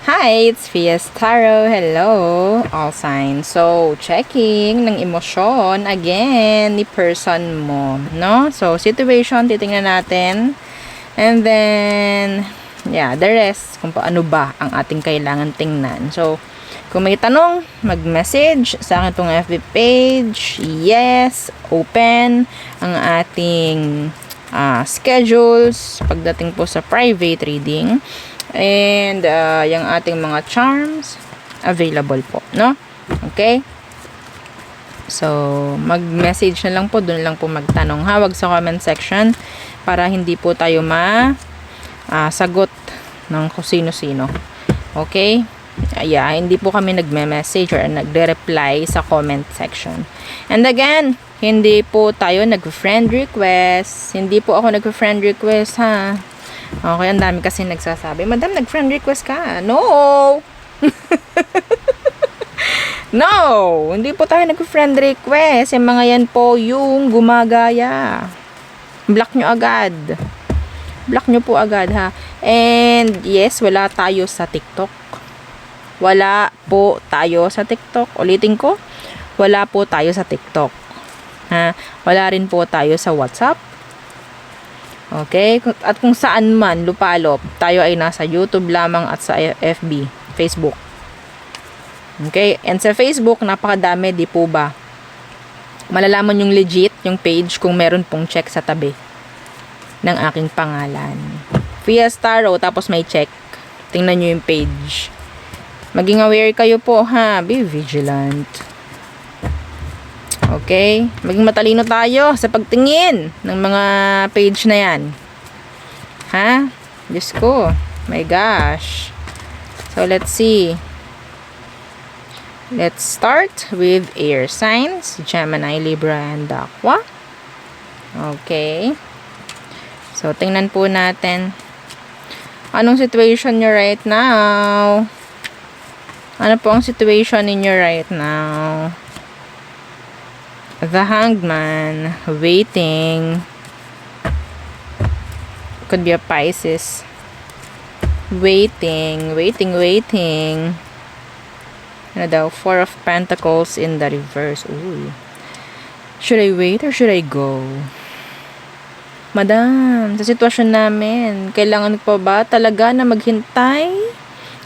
Hi, it's Fiestaro. Hello, all signs. So, checking ng emosyon again ni person mo, no? So, situation, titingnan natin. And then, yeah, the rest, kung paano ba ang ating kailangan tingnan. So, kung may tanong, mag-message sa akin itong FB page. Yes, open ang ating schedules pagdating po sa private reading. And yung ating mga charms available po, no? Okay? So, mag-message na lang po, doon lang po magtanong, ha? Wag sa comment section para hindi po tayo sagot ng kung sino-sino. Okay? Yeah, hindi po kami nagme-message or nagre-reply sa comment section. And again, hindi po tayo nag-friend request. Hindi po ako nag-friend request, ha? Okay, ang dami kasi nagsasabi, Madam, nag-friend request ka. No! No! Hindi po tayo nag-friend request. Yung mga yan po yung gumagaya. Block nyo agad. Block nyo po agad, ha? And yes, wala tayo sa TikTok. Wala po tayo sa TikTok. Ulitin ko, wala po tayo sa TikTok. Ha? Wala rin po tayo sa WhatsApp. Okay? At kung saan man lupalop, tayo ay nasa YouTube lamang at sa FB, Facebook. Okay? And sa Facebook, napakadami, di po ba? Malalaman yung legit, yung page, kung meron pong check sa tabi ng aking pangalan. Fiestaro, tapos may check. Tingnan nyo yung page. Maging aware kayo po, ha? Be vigilant. Okay? Maging matalino tayo sa pagtingin ng mga page na yan. Ha? Diyos ko. My gosh. So, let's see. Let's start with air signs. Gemini, Libra, and Aqua. Okay. So, tingnan po natin. Anong situation nyo right now? Ano po ang situation ninyo right now? The Hangman, waiting. Could be a Pisces. Waiting. Ano daw? Four of Pentacles in the reverse. Ooh. Should I wait or should I go? Madam, sa sitwasyon namin, kailangan ko ba talaga na maghintay?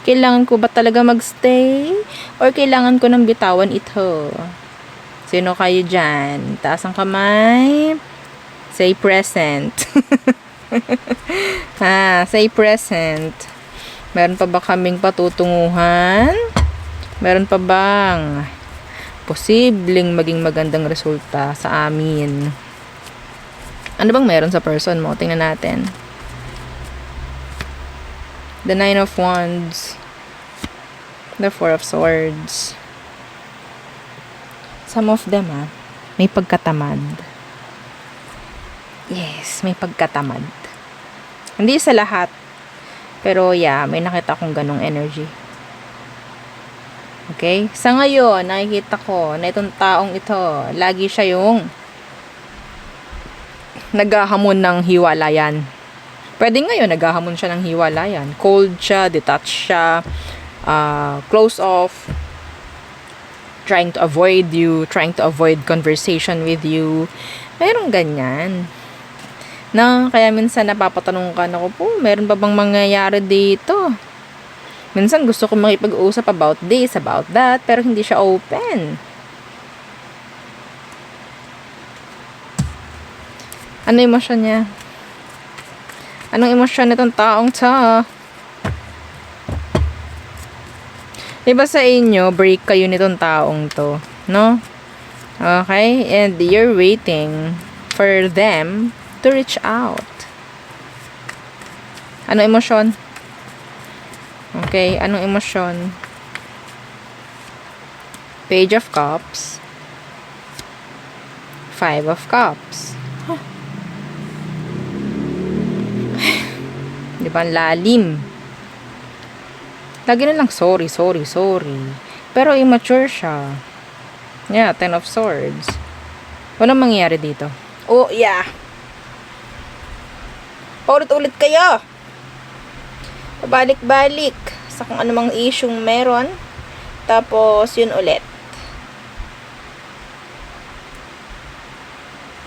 Kailangan ko ba talaga magstay? Or kailangan ko nang bitawan ito? Sino kayo dyan? Taas ang kamay. Say present. Say present. Meron pa ba kaming patutunguhan? Meron pa bang posibleng maging magandang resulta sa amin? Ano bang meron sa person mo? Tingnan natin. The Nine of Wands. The Four of Swords. Some of them, may pagkatamad. Yes, may pagkatamad. Hindi sa lahat. Pero yeah, may nakita akong ganong energy. Okay? Sa ngayon, nakikita ko na itong taong ito, lagi siya yung naghahamon ng hiwalayan. Pwede ngayon, naghahamon siya ng hiwalayan. Cold siya, detached siya, close off, trying to avoid you, trying to avoid conversation with you. Merong ganyan. Kaya minsan napapatanong ka na ko po, meron ba bang mangyayari dito? Minsan gusto ko makipag-usap about this, about that, pero hindi siya open. Ano emosyon niya? Anong emosyon nitong taong to? Diba sa inyo, break kayo nitong taong to, no? Okay? And you're waiting for them to reach out. Anong emosyon? Okay, anong emosyon? Page of Cups. Five of Cups. Huh. Diba, lalim. Lagi na lang, sorry. Pero immature siya. Yeah, Ten of Swords. Walang mangyayari dito. Oh, yeah. Paulit-ulit kayo. Pabalik-balik sa kung anumang isyung meron. Tapos, yun ulit.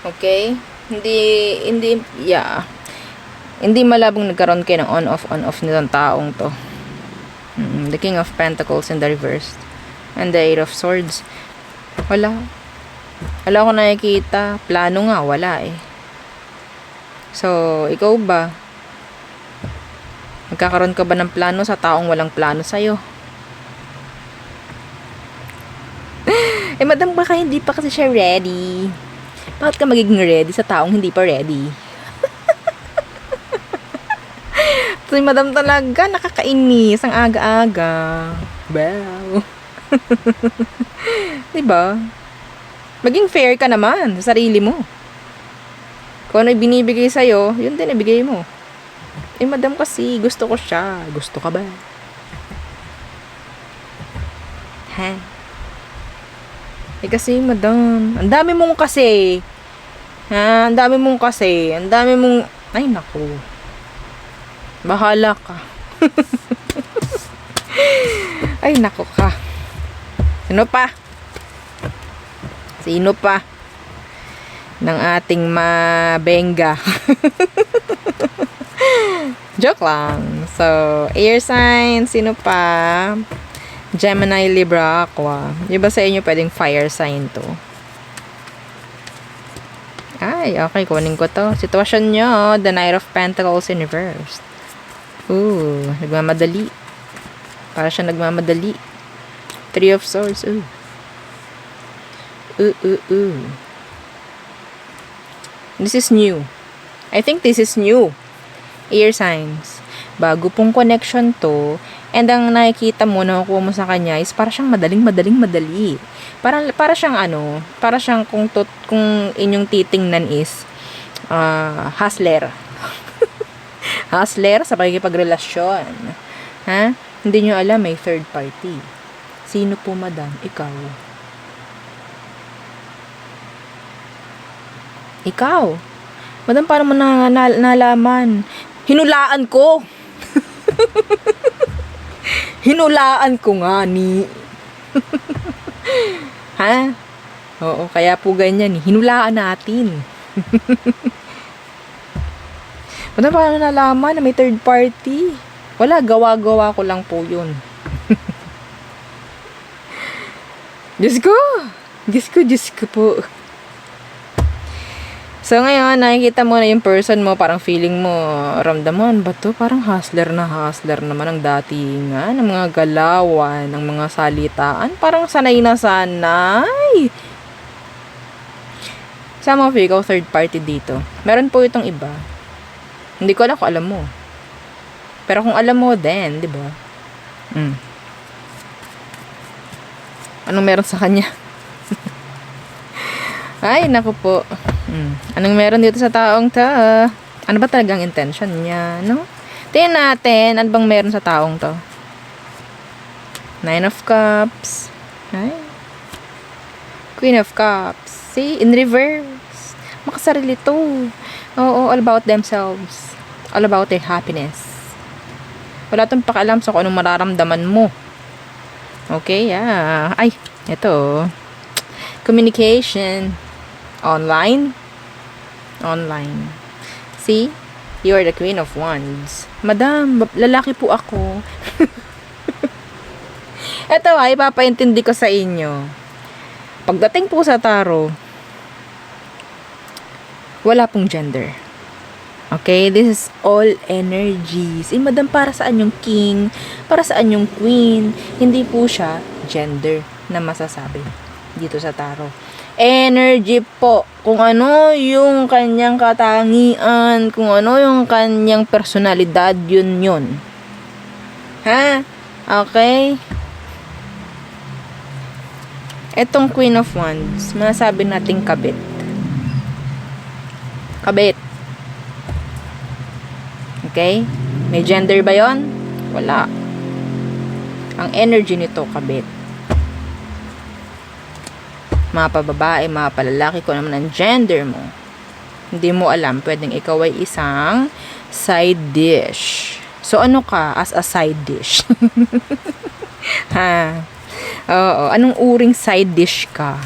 Okay? Hindi malabong nagkaroon kayo ng on-off nitong taong to. The King of Pentacles in the reverse. And the Eight of Swords. Wala. Wala ko nakikita. Plano nga, wala eh. So, ikaw ba? Magkakaroon ka ba ng plano sa taong walang plano sa'yo? Madam, baka hindi pa kasi siya ready. Bakit ka magiging ready sa taong hindi pa ready? Si madam talaga, nakakainis ang aga-aga. Wow. Diba? Maging fair ka naman sa sarili mo. Kung ano binibigay sa'yo, yun din ibigay mo. Madam kasi, gusto ko siya. Gusto ka ba? Ha? Kasi, madam, ang dami mong kasi. Ha? Ang dami mong kasi. Ang dami mong, ay, naku. Bahala ka. Ay, naku ka. Sino pa? Sino pa? Ng ating mabenga. Joke lang. So, air sign. Sino pa? Gemini, Libra, Aqua. Yung ba sa inyo pwedeng fire sign to? Ay, okay. Kunin ko to. Sitwasyon nyo. The Knight of Pentacles in reverse. Ooh, nagmamadali. Para siya nagmamadali. Three of Swords. Ooh. This is new. I think this is new. Air signs. Bago pong connection to. And ang nakikita mo, nakukuha mo sa kanya is para siyang madali. Para siyang ano, para siyang kung inyong titingnan is hustler. Hustler sa pakikipagrelasyon. Ha? Hindi nyo alam, may third party. Sino po, madam? Ikaw. Ikaw. Madam, paano mo nalaman? Hinulaan ko. Hinulaan ko nga ni. Ha? Oo, kaya po ganyan. Hinulaan natin. Madam, paano nalaman na may third party? Wala, gawa-gawa ko lang po yun. Diyos ko po. So, ngayon, nakikita mo na yung person mo, parang feeling mo, ramdam mo, ba to? Parang hustler naman ang datingan, ang mga galawan, ang mga salitaan, parang sanay na sanay. Some of you, ikaw third party dito. Meron po itong iba. Hindi ko alam kung alam mo. Pero kung alam mo din, di ba? Anong meron sa kanya? Ay, naku po. Anong meron dito sa taong to? Ano ba talagang intention niya, no? Tingnan natin, ano bang meron sa taong to? Nine of Cups. Ay. Queen of Cups. See, in reverse. Makasarili to. Oo, all about themselves. All about their happiness. Wala tong pakialam sa kung anong mararamdaman mo. Okay, yeah. Ay, ito. Communication. Online. See? You are the Queen of Wands. Madam, lalaki po ako. Ito ay ipapaintindi ko sa inyo. Pagdating po sa tarot, wala pong gender. Okay? This is all energies. Madam, para saan yung king? Para saan yung queen? Hindi po siya gender na masasabi dito sa tarot. Energy po. Kung ano yung kanyang katangian, kung ano yung kanyang personalidad, yun. Ha? Okay? Etong Queen of Wands, masasabi nating kabit. Kabit. Okay? May gender ba yon? Wala. Ang energy nito, kabit. Mga pababae, mga palalaki, kung naman ang gender mo, hindi mo alam, pwedeng ikaw ay isang side dish. So, ano ka as a side dish? Ha? Oo. Anong uring side dish ka?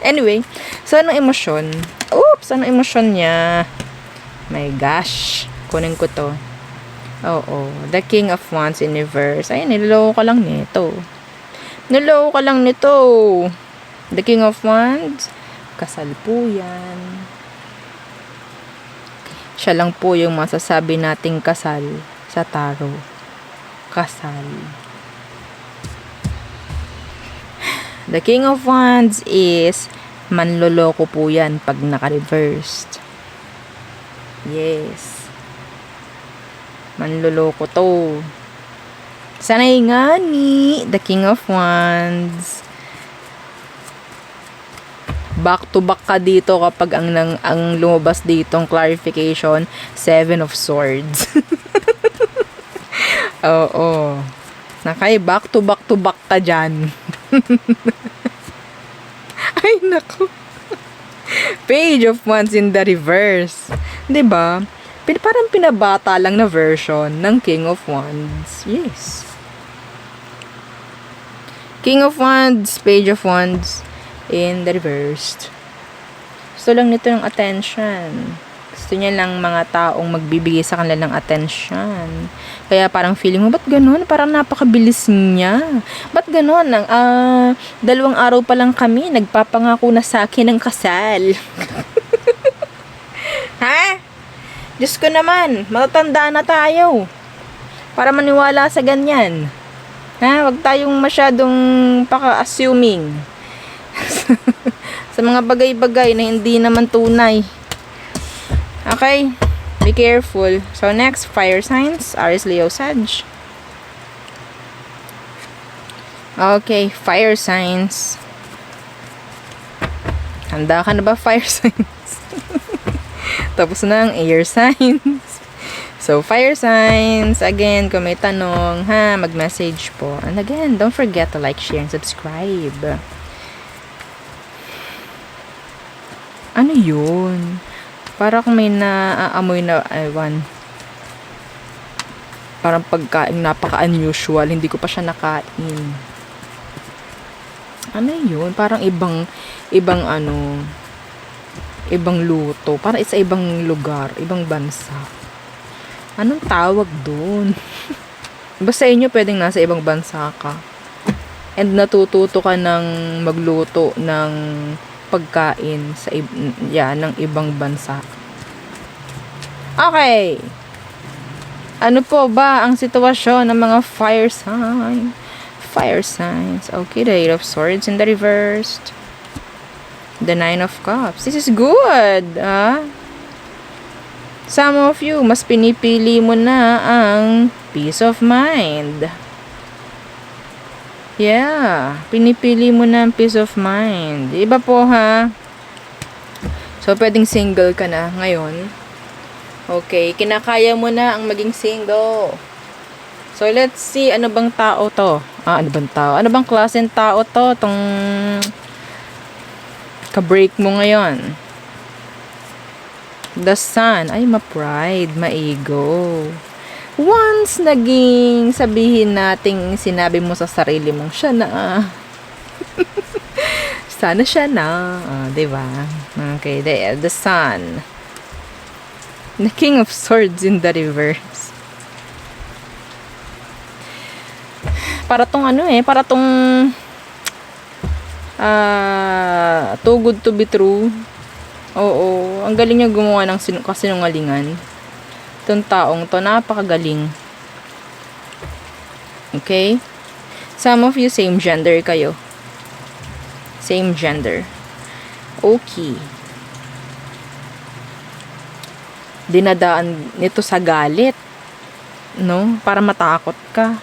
Anyway, so anong emosyon? Oops, anong emosyon niya? My gosh. Kunin ko to. Oo. The King of Wands in reverse. Ay, niloloko ka lang nito. Niloloko ka lang nito. The King of Wands. Kasal po yan. Siya lang po yung masasabi nating kasal sa tarot. Kasal. The King of Wands is manloloko po yan pag naka-reversed. Yes. Manloloko to. Sanay nga ni The King of Wands. Back to back ka dito kapag ang lumabas ditong clarification, 7 of Swords. Oo. Nakay back to back ka dyan. Ay, naku. Page of Wands in the reverse. 'Di ba? Parang pinabata lang na version ng King of Wands. Yes. King of Wands, Page of Wands in the reversed. Gusto lang nito ng attention. Gusto niya lang mga taong magbibigay sa kanila ng attention. Kaya parang feeling mo, ba't ganun? Parang napakabilis niya. Ba't ganun? 2 araw pa lang kami, nagpapangako na sa akin ng kasal. Ha? Diyos ko naman, matatanda na tayo. Para maniwala sa ganyan. Ha? Huwag tayong masyadong paka-assuming. Sa mga bagay-bagay na hindi naman tunay. Okay? Be careful. So, next, fire signs. Aries, Leo, Sag. Okay, fire signs. Handa ka na ba, fire signs? Tapos na ang air signs. So, fire signs. Again, kung may tanong, ha, mag-message po. And again, don't forget to like, share, and subscribe. Ano yun? Para kung may naaamoy na, ewan. Parang pagkain napaka-unusual. Hindi ko pa siya nakain. Ano yun? Parang ibang luto. Parang sa ibang lugar, ibang bansa. Anong tawag dun? Basta inyo pwedeng nasa ibang bansa ka. And natututo ka ng magluto ng pagkain sa ng ibang bansa. Okay. Ano po ba ang sitwasyon ng mga fire signs? Fire signs. Okay, the 8 of Swords in the reversed. The 9 of Cups. This is good. Some of you, mas pinipili mo na ang peace of mind. Yeah. Pinipili mo na ang peace of mind. Iba po, ha? So, pwedeng single ka na ngayon. Okay. Kinakaya mo na ang maging single. So, let's see. Ano bang tao to? Ano bang tao? Ano bang klaseng tao to? Itong ka-break mo ngayon. The Sun. Ay, ma-pride, ma-ego. Once naging sabihin nating sinabi mo sa sarili mong siya na. Sana siya na. Diba? Okay, the Sun. The King of Swords in the reverse. Para tong para tong too good to be true. Oo, ang galing niya gumawa ng kasinungalingan. Itong taong to, napakagaling. Okay? Some of you, same gender kayo. Same gender. Okay. Dinadaan nito sa galit. No? Para matakot ka.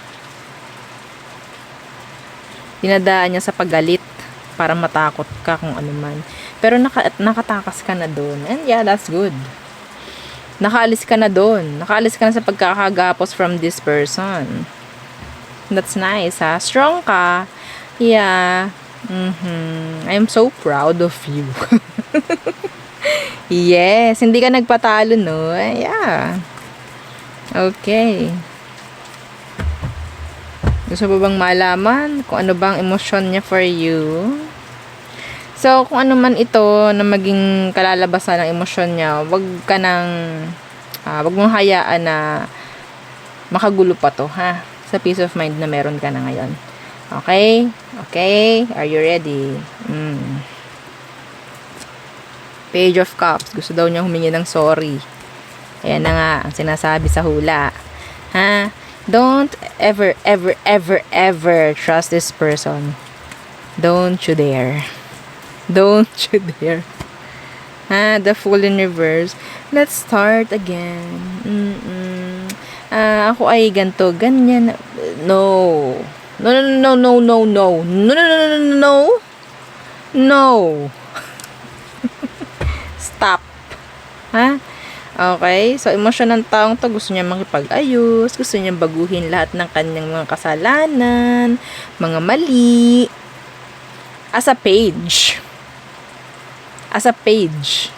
Dinadaan niya sa paggalit. Para matakot ka kung ano man. Pero nakatakas ka na doon. And yeah, that's good. Nakaalis ka na doon. Nakaalis ka na sa pagkakagapos from this person. That's nice, ha? Strong ka. Yeah. I'm so proud of you. Yes, hindi ka nagpatalo, no? Yeah. Okay. Gusto mo bang malaman kung ano bang emosyon niya for you? So, kung ano man ito na maging kalalabasan ng emosyon niya, wag mong hayaan na makagulo pa to, ha? Sa peace of mind na meron ka na ngayon. Okay? Okay? Are you ready? Page of Cups. Gusto daw niya humingi ng sorry. Ayan na nga, ang sinasabi sa hula. Ha? Don't ever, ever, ever, ever trust this person. Don't you dare. Don't you dare. Ha? The Fool in reverse. Let's start again. Ako ay ganto, ganyan. No. No, no, no, no, no, no. No, no, no, no, no, no. No. Stop. Ha? Okay? So, emosyon ng taong to, gusto niya makipag-ayos, gusto niya baguhin lahat ng kanyang mga kasalanan, mga mali. As a page. As a page.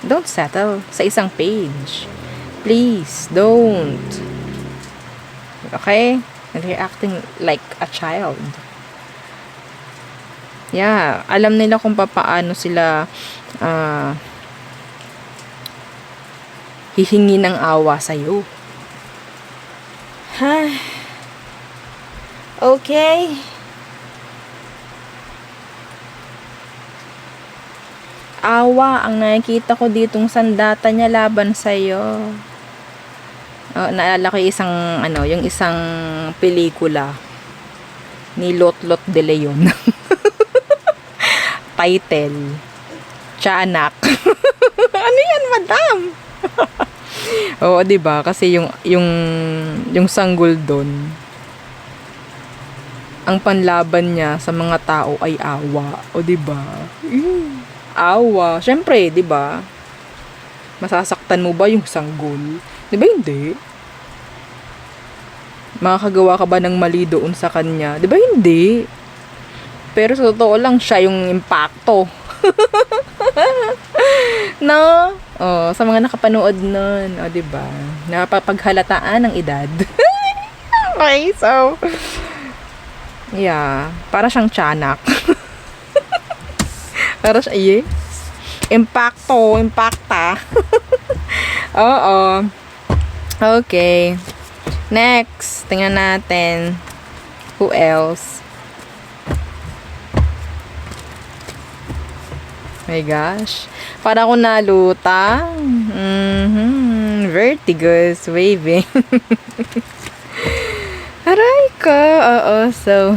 Don't settle sa isang page. Please, don't. Okay? They're acting like a child. Yeah, alam nila kung paano sila hihingi ng awa sa'yo. Ha? Okay. Awa ang nakikita ko ditong sandata niya laban sa'yo. Naalala ko yung isang pelikula ni Lot de Leon. Title, Tiyanak. Ano yan, madam? Oo, 'di ba? Kasi yung sanggol doon, ang panlaban niya sa mga tao ay awa. O 'di ba? Awa. Syempre, 'di ba? Masasaktan mo ba yung sanggol? 'Di ba hindi? Makakagawa ka ba ng mali doon sa kanya? 'Di ba hindi? Pero sa totoo lang siya yung impacto. No? Oh, sa mga nakapanood nun, oh, 'di ba? Napapaghalataan ng edad. Okay, so yeah, para siyang tiyanak. Para siya, yes. Impacta. Oo. Okay. Next, tingnan natin. Who else? My gosh. Para ako nalutang. Vertigos. Waving. Aray ko. Oo. So.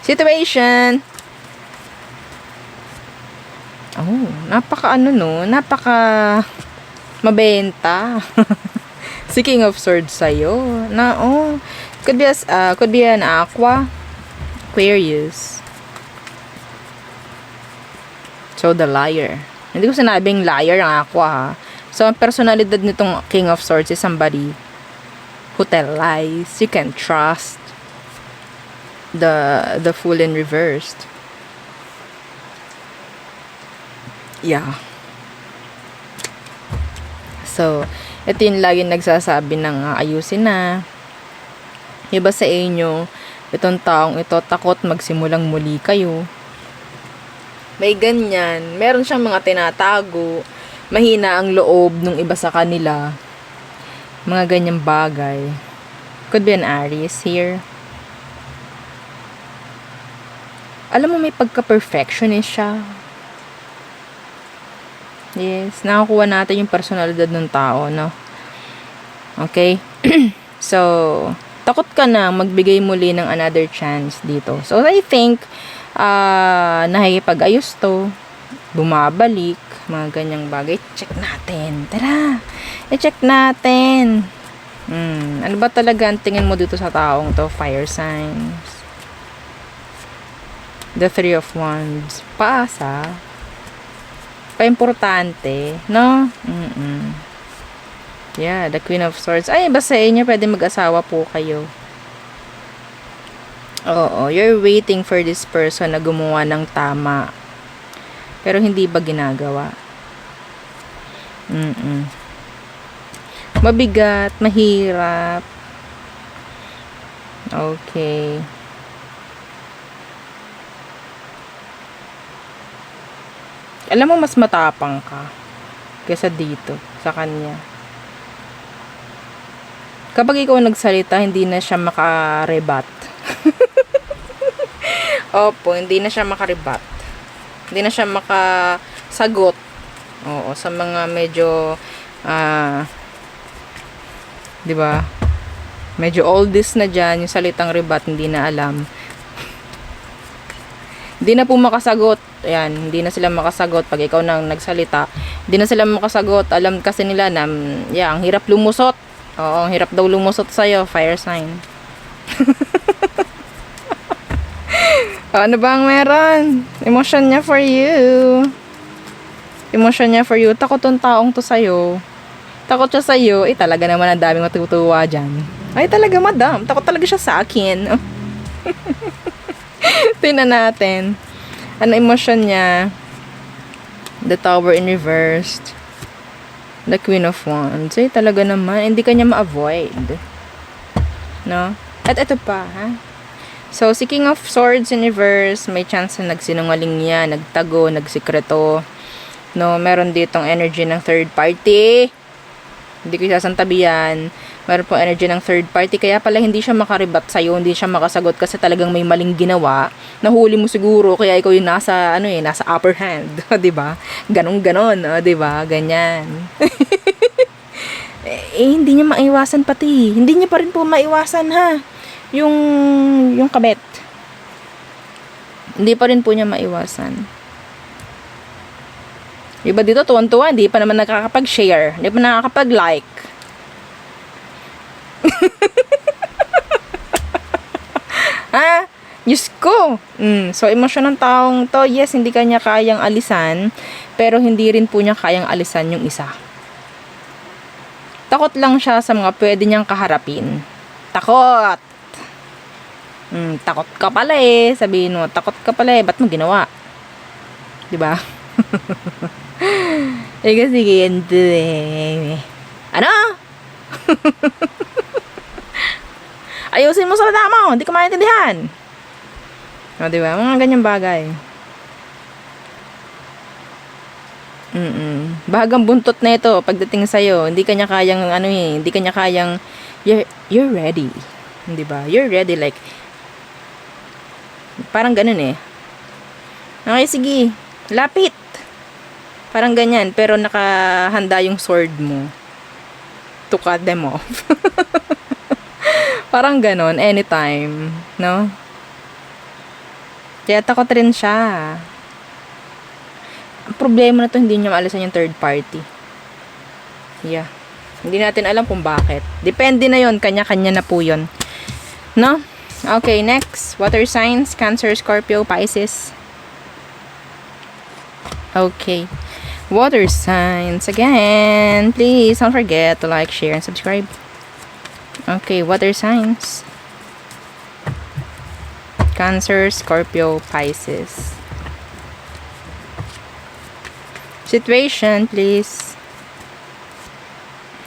Situation. Oh. Napaka mabenta. Si King of Swords sa'yo. Could be an Aquarius. So, the liar. Hindi ko sinabing liar ang Aqua, ha. So, ang personalidad nitong King of Swords is somebody who tell lies. You can trust. The Fool in reversed. Yeah. So, ito yung lagi nagsasabi ng ayusin na. Iba sa inyo, itong taong ito takot magsimulang muli kayo. May ganyan. Meron siyang mga tinatago. Mahina ang loob ng iba sa kanila. Mga ganyang bagay. Could be an Aries here. Alam mo, may pagka-perfectionist siya. Yes, nakakuha natin yung personalidad ng tao, no? Okay? So, takot ka na magbigay muli ng another chance dito. So, I think, nakikipag-ayos to, bumabalik, mga ganyang bagay. Check natin. Tara! I-check natin. Ano ba talaga ang tingin mo dito sa taong to? Fire signs. The Three of Wands. Paasa. Pa-importante, no? Yeah, the Queen of Swords. Ay, basta inyo, pwede mag-asawa po kayo. Oo, you're waiting for this person na gumawa ng tama. Pero hindi ba ginagawa? Mabigat, mahirap. Okay. Alam mo, mas matapang ka kaysa dito, sa kanya. Kapag ikaw nagsalita, hindi na siya makarebat. Opo, hindi na siya makarebat. Hindi na siya makasagot. Oo, sa mga medyo, di ba? Medyo oldies na dyan, yung salitang rebat, hindi na alam. Hindi na po makasagot. Ayan, hindi na sila makasagot pag ikaw nang nagsalita. Hindi na sila makasagot. Alam kasi nila na, ang hirap lumusot. Oo, ang hirap daw lumusot sa'yo. Fire sign. Ano ba ang meron? Emotion niya for you. Emotion niya for you. Takot tong taong to sa'yo. Takot siya sa'yo. Talaga naman ang daming matutuwa dyan. Ay, talaga, madam. Takot talaga siya sa akin. Tingnan natin. Ano emotion niya? The Tower in reversed. The Queen of Wands. Ay, talaga naman. Hindi kanya ma-avoid. No? At ito pa, ha? So, si King of Swords in reverse, may chance na nagsinungaling niya, nagtago, nagsikreto. No? Meron ditong energy ng third party. Hindi ko isasantabi yan. Meron pong energy ng third party. Kaya pala hindi siya makaribat sa'yo. Hindi siya makasagot kasi talagang may maling ginawa. Nahuli mo siguro. Kaya ikaw yung nasa, nasa upper hand. Diba? Ganon. Diba? Ganyan. Hindi niya maiwasan pati. Hindi niya pa rin po maiwasan, ha? Yung kabet. Hindi pa rin po niya maiwasan. Iba dito, tuwan-tuwa, hindi pa naman nakakapag-share. Hindi pa nakakapag-like. Ha? Diyos ko. So, emosyon ng taong to, yes, hindi kanya kayang alisan, pero hindi rin po niya kayang alisan yung isa. Takot lang siya sa mga pwede niyang kaharapin. Takot. Takot ka pala eh. Sabihin mo, takot ka pala eh. Ba't mo ginawa? Diba? Kasi ganito eh. Ano? Ayusin mo sa mata mo. Hindi ko maintindihan. O, diba? Mga ganyang bagay. Bahagang buntot na ito pagdating sa'yo. Hindi kanya kayang, hindi kanya kayang, you're ready. Diba? You're ready, like, parang ganun eh. Okay, sige. Lapit. Parang ganyan, pero nakahanda yung sword mo to cut them off. Parang ganon, anytime, no? Kaya takot rin siya. Ang problema na to, hindi niya maalisan yung third party. Yeah. Hindi natin alam kung bakit. Depende na yon, kanya-kanya na po yon. No? Okay, next. Water signs, Cancer, Scorpio, Pisces. Okay. Water signs again. Please don't forget to like, share, and subscribe. Okay, water signs. Cancer, Scorpio, Pisces. Situation, please.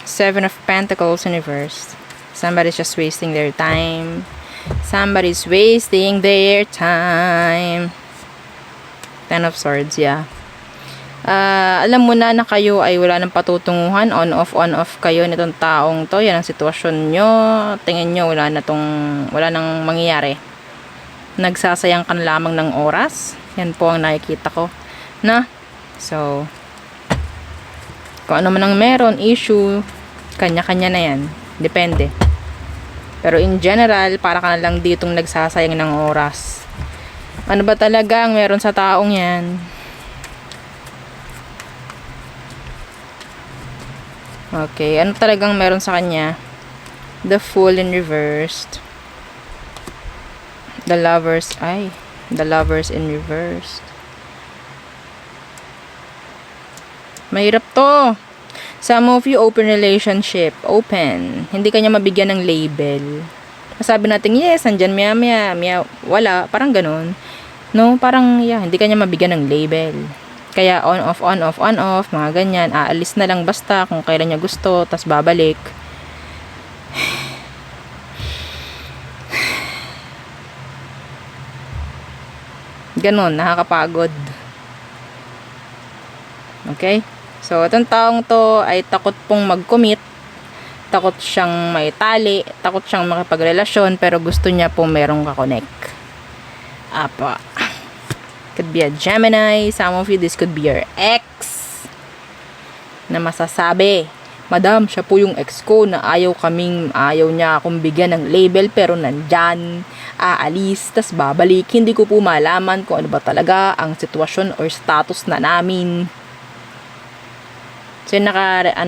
Seven of Pentacles in reverse. Somebody's just wasting their time. Somebody's wasting their time. Ten of Swords, yeah. Alam mo na kayo ay wala ng patutunguhan, on off kayo nitong taong to. Yan ang sitwasyon nyo. Tingin nyo wala nang mangyayari. Nagsasayang ka lamang ng oras. Yan po ang nakikita ko na. So, kung ano man ang meron, issue, kanya-kanya na yan. Depende. Pero in general, para ka na lang ditong nagsasayang ng oras. Ano ba talaga ang meron sa taong yan? Okay, ano talagang meron sa kanya? The Fool in reversed. The Lovers in reversed. Mahirap to. Some of you, open relationship. Open. Hindi kanya mabigyan ng label. Masabi natin, yes, andyan maya maya, maya, wala, parang ganun. No, parang, yeah, hindi kanya mabigyan ng label. Kaya on, off, on, off, on, off, mga ganyan. Aalis na lang basta kung kailan niya gusto, tas babalik. Ganon, nakakapagod. Okay? So, itong taong to ay takot pong mag-commit. Takot siyang may tali. Takot siyang makipagrelasyon. Pero gusto niya pong merong kakonek. Apa. Could be a Gemini. Some of you, this could be your ex. Na masasabi, Madam, siya po yung ex ko na ayaw niya akong bigyan ng label pero nandyan, aalis, tas babalik. Hindi ko po malaman kung ano ba talaga ang sitwasyon or status na namin. So yung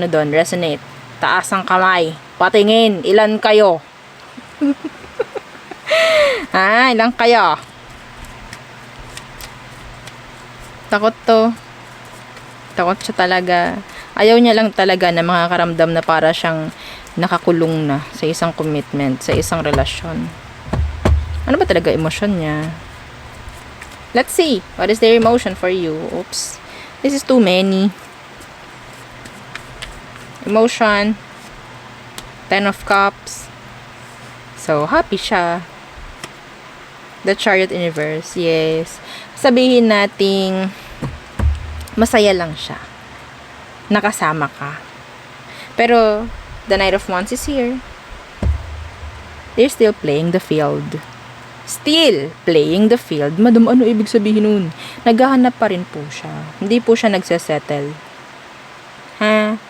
doon, resonate. Taas ang kamay. Patingin, ilan kayo? Ilan kayo? Takot to. Takot siya talaga. Ayaw niya lang talaga na makakaramdam na para siyang nakakulong na sa isang commitment, sa isang relasyon. Ano ba talaga emosyon niya? Let's see. What is their emotion for you? Oops. This is too many. Emotion. 10 of Cups. So, happy siya. The Chariot Universe. Yes. Sabihin nating masaya lang siya. Nakasama ka. Pero, the Knight of Wands is here. They're still playing the field. Still playing the field. Madam, ano ibig sabihin nun? Naghahanap pa rin po siya. Hindi po siya nagsesettle.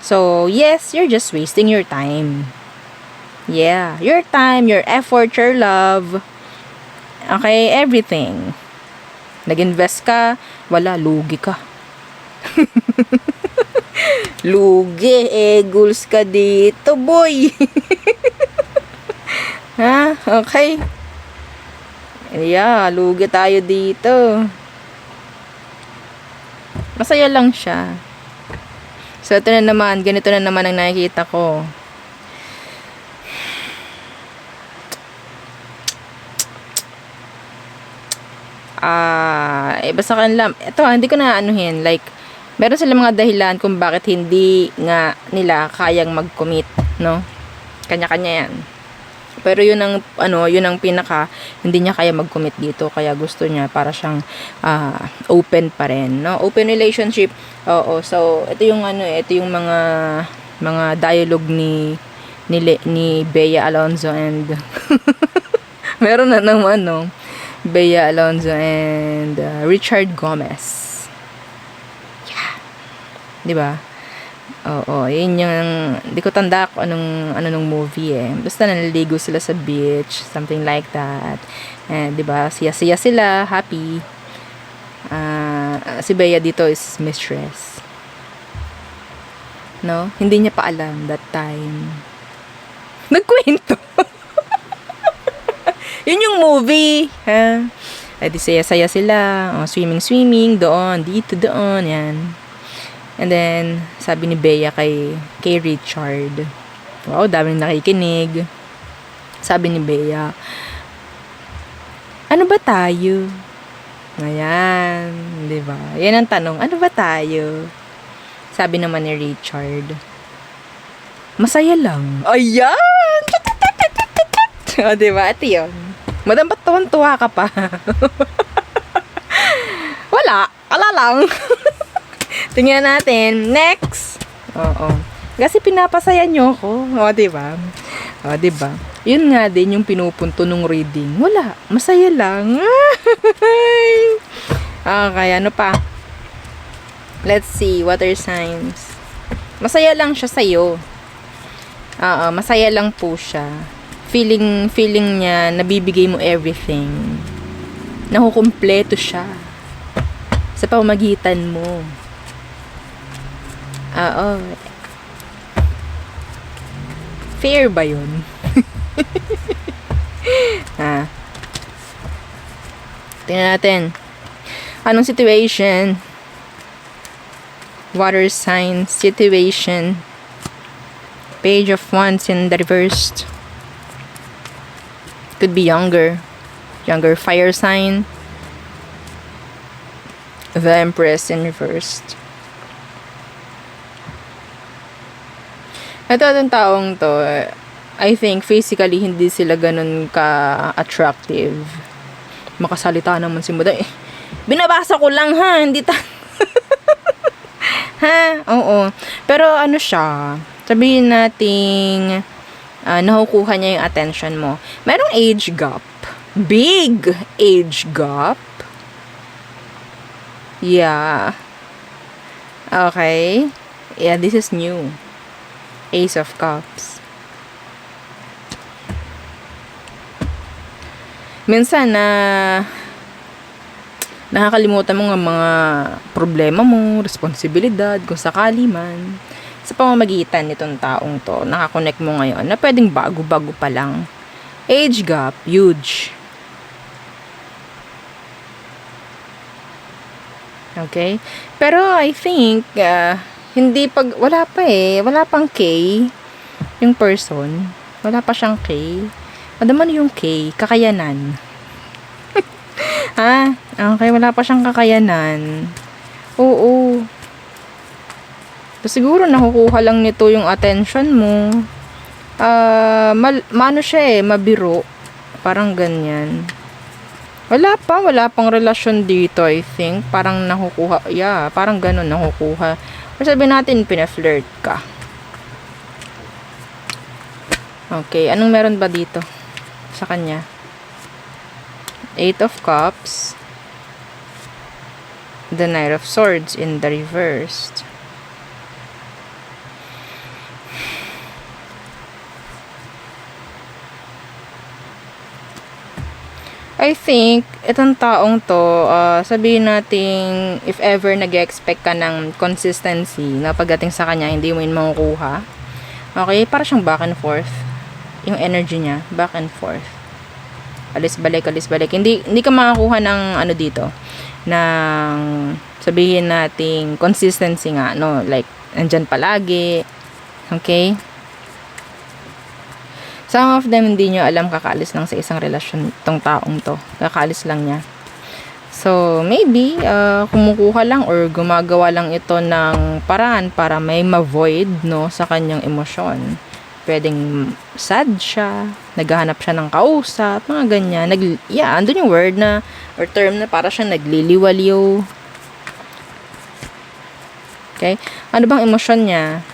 So, yes, you're just wasting your time. Yeah, your time, your effort, your love. Okay, everything. Nag-invest ka, wala, lugi ka. Lugi, goals ka dito, boy. Okay. Yeah, lugi tayo dito. Masaya lang siya. So, ito na naman, ganito na naman ang nakikita ko. Basta kanila, ito hindi ko na anuhin, like, meron silang mga dahilan kung bakit hindi nga nila kayang mag-commit, no? Kanya-kanya yan. Pero yun ang, yun ang pinaka, hindi niya kaya mag-commit dito, kaya gusto niya para siyang open pa rin, no? Open relationship, oo. So, ito yung ito yung mga dialogue ni Bea Alonzo and meron na naman, no? Bea Alonzo and Richard Gomez. Yeah. 'Di ba? Oo, yun yung hindi ko tanda kung anong movie eh. Basta naliligo sila sa beach, something like that. And 'di ba? Siya sila, happy. Si Bea dito is mistress. No? Hindi niya pa alam that time. Nagkwento. Yun yung movie, ha? Di saya-saya sila, swimming doon, dito, doon, yan. And then, sabi ni Bea kay Richard, wow, daming nakikinig. Sabi ni Bea, ano ba tayo? Ayan, di ba? Yan ang tanong, ano ba tayo? Sabi naman ni Richard, masaya lang. Ayan! O, diba? Ito yun. Madam, ba't tuwan-tuwa ka pa? Wala lang. Tingnan natin. Next. Oo. Kasi pinapasaya nyo ko. O, diba? O, diba? Yun nga din yung pinupunto nung reading. Wala. Masaya lang. Okay, ano pa? Let's see. Water signs. Masaya lang siya sa'yo. Oo, masaya lang po siya. Feeling niya, nabibigay mo everything. Nakukumpleto siya. Sa pamamagitan mo. Fair ba yun? Tingnan natin. Anong situation? Water sign situation. Page of Wands in the reversed. Could be younger. Younger fire sign. The Empress in reversed. Ito itong taong to, I think physically hindi sila ganun ka-attractive. Makasalita naman si Muday. Binabasa ko lang ha, hindi ha, oo. Pero ano siya, sabihin nating nakukuha niya yung attention mo. Merong age gap. Big age gap. Yeah. Okay. Yeah, this is new. Ace of Cups. Minsan nakakalimutan mo ng mga problema mo, responsibilidad, kung sakali man. Sa pamamagitan nitong taong to, nakakonect mo ngayon na pwedeng bago-bago pa lang. Age gap, huge. Okay? Pero I think, wala pang K, yung person. Wala pa siyang K. Madama yung K, kakayanan. Ha? Okay, wala pa siyang kakayanan. Oo. Siguro nakukuha lang nito yung attention mo. Mano siya mabiro. Parang ganyan. Wala pang relasyon dito, I think. Parang nakukuha, parang ganun nakukuha. Or sabihin natin, pina-flirt ka. Okay, anong meron ba dito sa kanya? Eight of Cups. The Knight of Swords in the reversed. I think, itong taong to, sabihin natin, if ever nag-expect ka ng consistency na pagdating sa kanya, hindi mo yun makukuha. Okay, para siyang back and forth. Yung energy niya, back and forth. Alis-balik. Hindi ka makakuha ng ano dito, ng sabihin nating consistency nga, no? Like, andyan palagi. Okay? Some of them, hindi nyo alam kakaalis lang sa isang relasyon tong taong to. Kakaalis lang niya. So, maybe, kumukuha lang or gumagawa lang ito ng paraan para may ma-void, no, sa kanyang emosyon. Pwedeng sad siya, naghahanap siya ng kausap, mga ganyan. Andun yung word na, or term na para siya nagliliwaliw. Okay? Ano bang emosyon niya?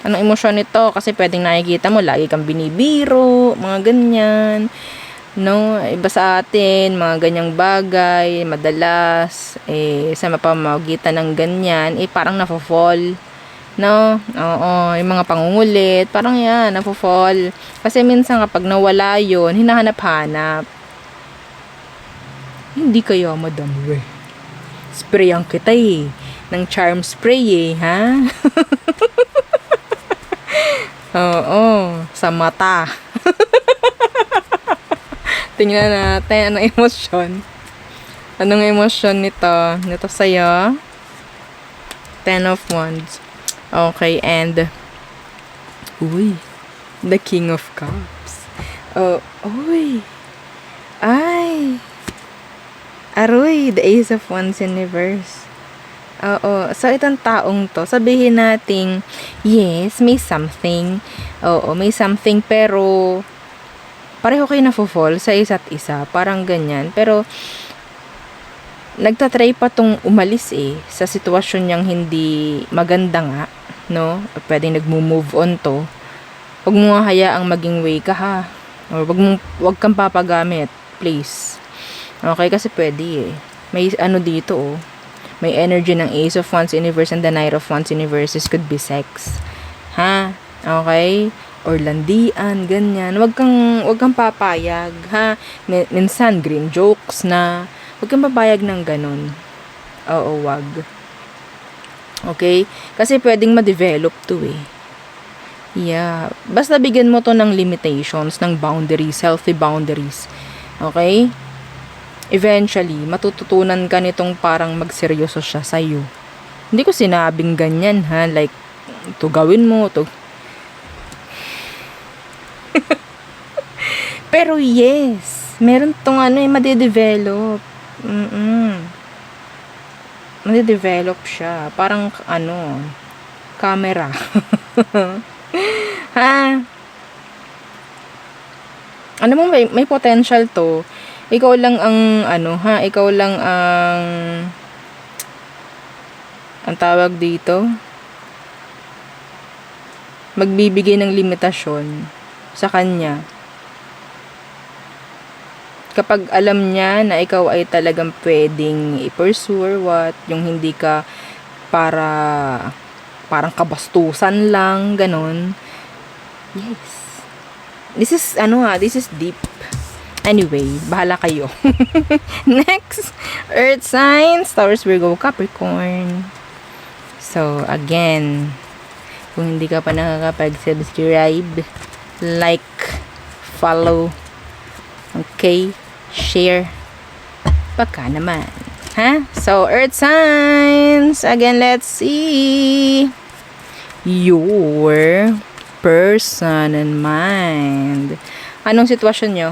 Anong emosyon nito? Kasi pwedeng nakikita mo, lagi kang binibiro, mga ganyan. No? Iba sa atin, mga ganyang bagay, madalas, sa mapamagitan ng ganyan, parang nafo-fall. No? Oo, yung mga pangungulit, parang nafo-fall. Kasi minsan kapag nawala yun, hinahanap-hanap. Hindi kaya, madam, sprayan kita ng charm spray ha? Oo, sa mata. Tingnan natin anong emosyon. Anong emosyon nito? Nito sa'yo. Ten of Wands. Okay, and the King of Cups. Aroy, the Ace of Wands in reverse. Oo. So, itong taong to, sabihin nating, yes, may something. Oo, may something, pero pareho kayo na-fall sa isa't isa. Parang ganyan. Pero, nagtatry pa tong umalis sa sitwasyon niyang hindi maganda nga. No? Pwedeng nagmo-move on to. Huwag mo nga hayaang maging way ka ha. Or wag kang papagamit. Please. Okay? Kasi pwede May ano dito May energy ng Ace of Wands universe and the Knight of Wands universes could be sex. Ha? Okay? Or landian, ganyan. Wag kang papayag, ha? Minsan, green jokes na. Wag kang papayag ng ganun. Oo, wag. Okay? Kasi pwedeng ma-develop to Yeah. Basta bigyan mo to ng limitations, ng boundaries, healthy boundaries. Okay? Eventually, matututunan ka nitong parang magseryoso siya sa'yo. Hindi ko sinabing ganyan, ha? Like, ito gawin mo, ito. Pero yes, meron tong madidevelop. Madidevelop siya. Parang camera. Ha? Ano mo, may potential to. Ikaw lang ang ikaw lang ang tawag dito, magbibigay ng limitasyon sa kanya. Kapag alam niya na ikaw ay talagang pwedeng i-pursue or what, yung hindi ka parang kabastusan lang, ganon. Yes. This is deep. Anyway, bahala kayo. Next, Earth signs, Taurus, Virgo, Capricorn. So, again, kung hindi ka pa nakakapag-subscribe, like, follow, okay, share, baka naman. Ha? So, Earth signs, again, let's see your person and mind. Anong sitwasyon nyo?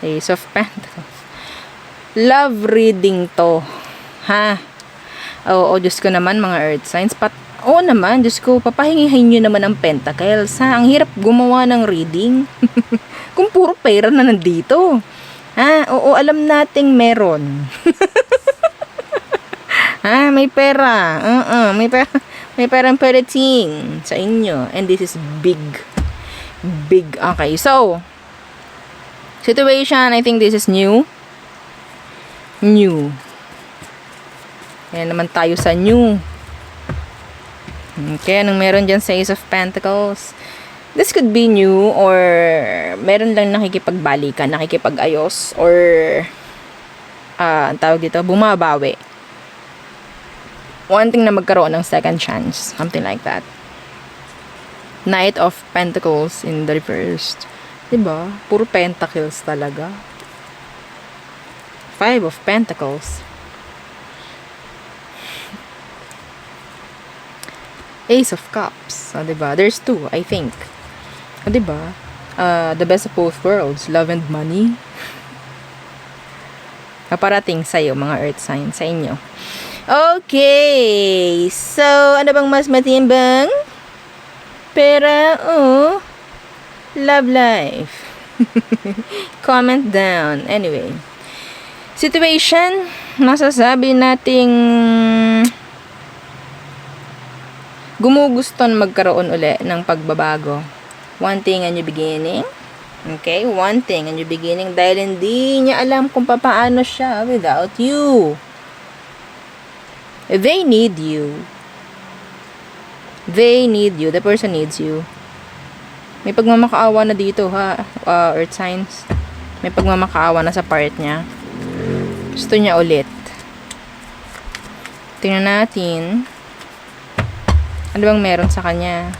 Ace of Pentacles. Love reading to. Ha? Oo, Diyos ko naman, mga Earth signs. Oo naman, Diyos ko, papahingihin nyo naman ang Pentacles. Ha? Ang hirap gumawa ng reading. Kung puro pera na nandito. Ha? Oo, alam nating meron. Ha? May pera. May pera. May perang parating sa inyo. And this is big. Big. Okay, so, situation, I think this is new. New. Kaya naman tayo sa new. Okay, anong meron dyan sa Ace of Pentacles? This could be new or meron lang nakikipagbalikan, nakikipag-ayos or ang tawag dito, bumabawi. Wanting na magkaroon ng second chance. Something like that. Knight of Pentacles in the reversed. Diba? Puro pentacles talaga. Five of Pentacles. Ace of Cups. Diba? There's two, I think. Diba? The best of both worlds. Love and money. Kaparating sa'yo, mga Earth signs. Sa inyo. Okay. So, ano bang mas matimbang? Pera o love life? Comment down. Anyway. Situation, masasabi nating gumuguston magkaroon uli ng pagbabago. One thing a new beginning. Okay? One thing a new beginning dahil hindi niya alam kung paano siya without you. They need you. They need you. The person needs you. May pagmamakaawa na dito, ha? Earth signs. May pagmamakaawa na sa part niya. Gusto niya ulit. Tingnan natin. Ano bang meron sa kanya?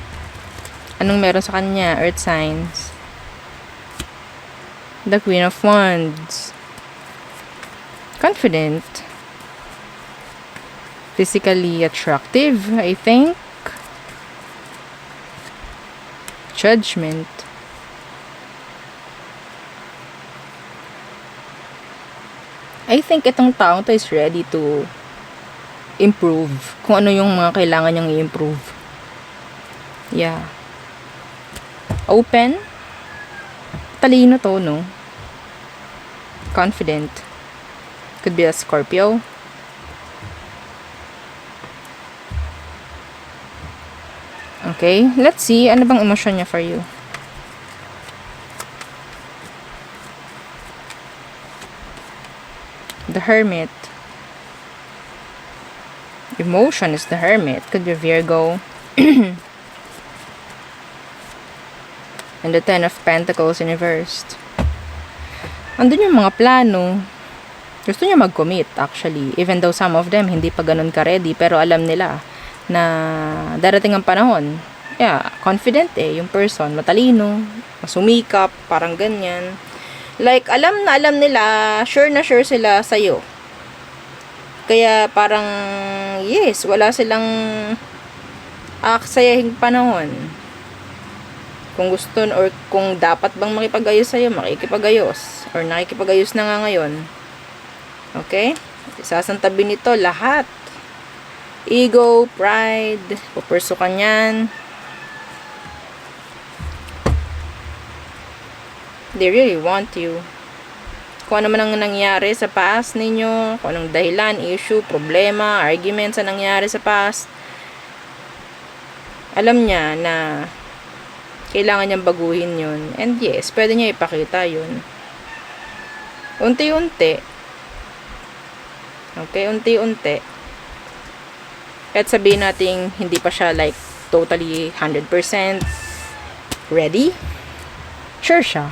Anong meron sa kanya, Earth signs? The Queen of Wands. Confident. Physically attractive, I think. Judgment. I think itong taong to is ready to improve. Kung ano yung mga kailangan niyang i-improve. Yeah. Open. Talino to, no? Confident. Could be a Scorpio. Okay, let's see. Ano bang emosyon niya for you? The Hermit. Emotion is the Hermit. Could be Virgo. And the Ten of Pentacles in reversed. Andun yung mga plano. Gusto niya mag-commit, actually. Even though some of them hindi pa ganun ka-ready, pero alam nila na darating ang panahon. Yeah, confident yung person, matalino, masumikap, parang ganyan. Like, alam na alam nila, sure na sure sila sa'yo. Kaya parang, yes, wala silang aksayahing panahon. Kung gusto or kung dapat bang makipag-ayos sa'yo, makikipag-ayos. Or nakikipag-ayos na nga ngayon. Okay? Isasantabi nito lahat. Ego, pride, pupurso ka niyan. They really want you. Kung ano man ang nangyari sa past ninyo, kung anong dahilan, issue, problema, argument sa nangyari sa past, alam niya na kailangan niyang baguhin yun. And yes, pwede niya ipakita yun. Unti-unti. Okay, unti-unti. Kahit sabihin natin hindi pa siya like totally 100% ready. Sure siya.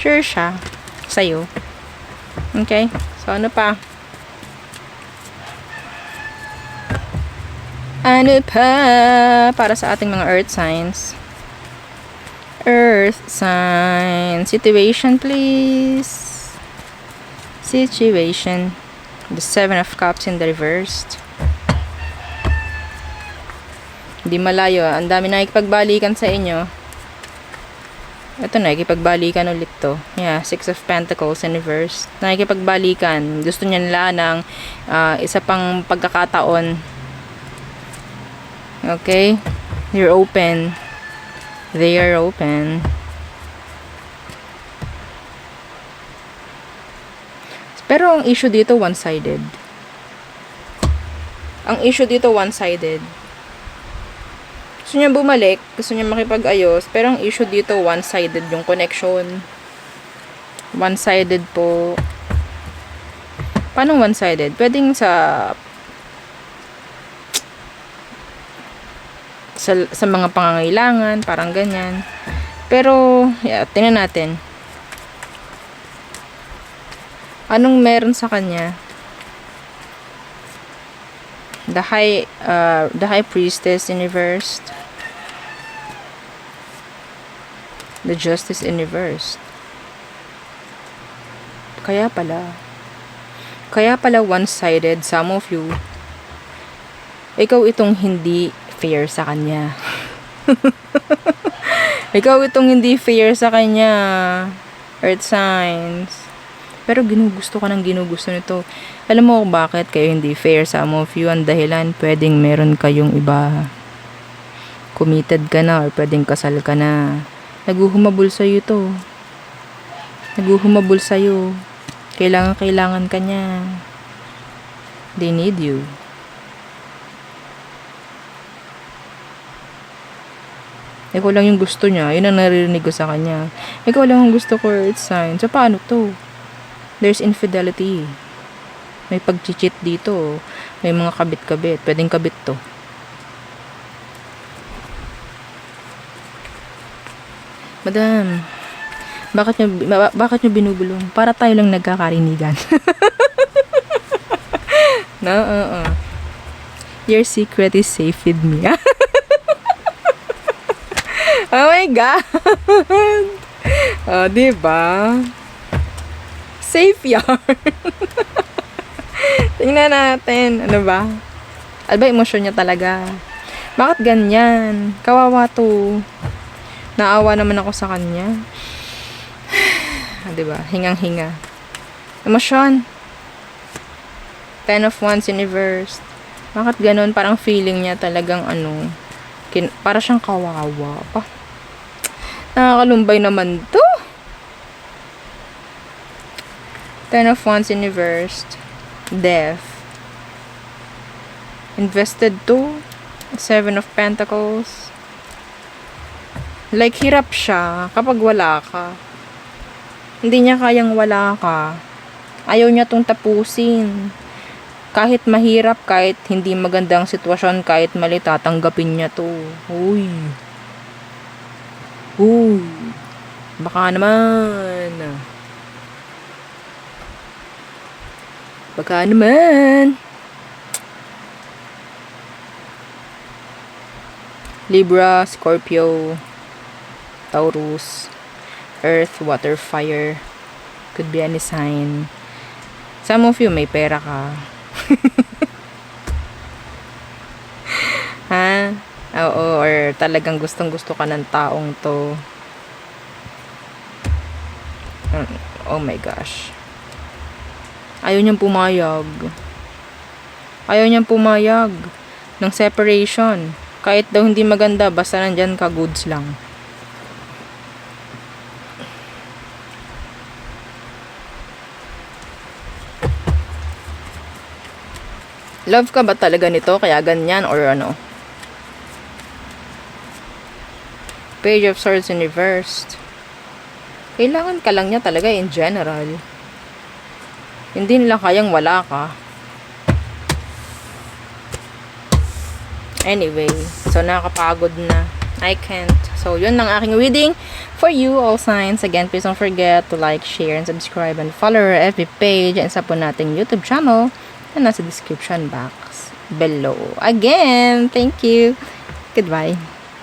Sure siya. Sa'yo. Okay? So, ano pa? Ano pa para sa ating mga earth signs? Earth sign. Situation, please. Situation. The 7 of Cups in the reversed. Hindi malayo. Ang dami na ikipagbalikan sa inyo. Ito na, ikipagbalikan ulit to. Yeah, 6 of Pentacles in reverse. Nakikipagbalikan. Gusto niya nila ng isa pang pagkakataon. Okay? You're open. They are open. Pero ang issue dito, one-sided. Ang issue dito, one-sided. Gusto niya bumalik, gusto niya makipag-ayos, pero ang issue dito, one-sided yung connection. One-sided po. Paano one-sided? Pwedeng sa mga pangangailangan, parang ganyan. Pero, yeah, tingnan natin. Anong meron sa kanya? The High Priestess in reversed. The Justice in reversed. Kaya pala one-sided, some of you. Ikaw itong hindi fair sa kanya. Ikaw itong hindi fair sa kanya. Earth signs. Pero ginugusto ka ng ginugusto nito. Alam mo kung bakit kayo hindi fair sa some of you? Ang dahilan, pwedeng meron kayong iba. Committed ka na or pwedeng kasal ka na. Naguhumabol sa'yo to. Naguhumabol sa'yo. Kailangan ka niya. They need you. Ikaw lang yung gusto niya. Yun ang naririnig ko sa kanya. Ikaw lang yung gusto ko, earth sign. So, paano to? There's infidelity. May pag-cheat dito. May mga kabit-kabit. Pwedeng kabit to. Madam, bakit nyo binubulong? Para tayo lang nagkakarinigan. No, your secret is safe with me. Oh my God. Oh, diba? Safe yarn. Tingnan natin. Ano ba? Ano ba emosyon niya talaga? Bakit ganyan? Kawawa to. Naawa naman ako sa kanya. Diba? Hingang-hinga. Emosyon. 10 of Wands in reverse. Bakit ganun? Parang feeling niya talagang para siyang kawawa pa. Nakakalumbay naman to. 10 of Wands in reverse. Death. Invested to. 7 of Pentacles. Like, hirap siya kapag wala ka. Hindi niya kayang wala ka. Ayaw niya tong tapusin. Kahit mahirap, kahit hindi magandang sitwasyon, kahit mali, tatanggapin niya to. Uy. Baka naman. Baka naman. Libra, Scorpio, Taurus, Earth, Water, Fire. Could be any sign. Some of you may pera ka. Ha? Oo, or or talagang gustong-gusto ka ng taong to. Oh my gosh. Ayaw niyang pumayag. Ayaw niyang pumayag ng separation. Kahit daw hindi maganda, basta nandyan ka, goods lang. Love ka ba talaga nito? Kaya ganyan or ano? Page of Swords in reversed. Kailangan ka lang niya talaga in general. Hindi nila kayang wala ka. Anyway, so nakakapagod na. I can't. So, yun lang aking reading for you, all signs. Again, please don't forget to like, share, and subscribe, and follow our FB page and sa po nating YouTube channel na nasa description box below. Again, thank you. Goodbye.